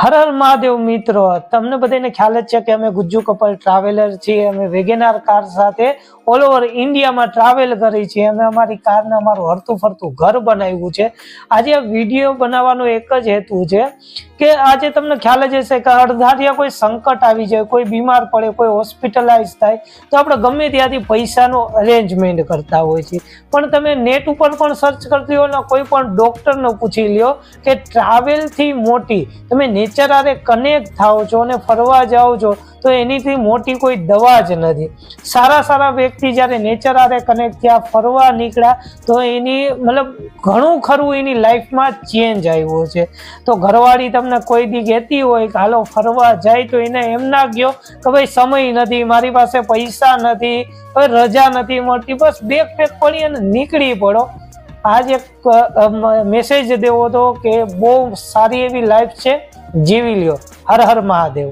હર હર મહાદેવ મિત્રો, તમને બધાને ખ્યાલ જ છે કે અમે ગુજ્જુ કપલ ટ્રાવેલર છીએ. અમે વેગેનાર કાર સાથે ઓલ ઓવર ઇન્ડિયામાં ટ્રાવેલ કરી છીએ. અમે અમારી કારને અમારું હરતું ફરતું ઘર બનાવ્યું છે. આજે આ વિડીયો બનાવવાનો એક જ હેતુ છે કે આજે તમને ખ્યાલ જ હશે કે અડધારિયા કોઈ સંકટ આવી જાય, કોઈ બીમાર પડે, કોઈ હોસ્પિટલાઇઝ થાય તો આપણે ગમે ત્યાંથી પૈસાનો અરેન્જમેન્ટ કરતા હોય છે. પણ તમે નેટ ઉપર પણ સર્ચ કરતી હો ને કોઈ પણ ડોક્ટરને પૂછી લ્યો કે ટ્રાવેલથી મોટી તમે નેચર આરે કનેક્ટ થાઓ છો અને ફરવા જાઓ છો તો એનીથી મોટી કોઈ દવા જ નથી. સારા સારા વ્યક્તિ જ્યારે નેચર આરે કનેક્ટ થયા, ફરવા નીકળ્યા તો એની મતલબ ઘણું ખરું એની લાઈફમાં ચેન્જ આવ્યો છે. તો ઘરવાળી તમને કોઈ દી કહેતી હોય કે હાલો ફરવા જાય તો એને એમ ના કહો કે ભાઈ સમય નથી, મારી પાસે પૈસા નથી, રજા નથી મળતી, બસ બેગ પેક પડી અને નીકળી પડો. આજ એક મેસેજ દેવો હતો કે બહુ સારી એવી લાઈફ છે, જીવી લ્યો. હર હર મહાદેવ.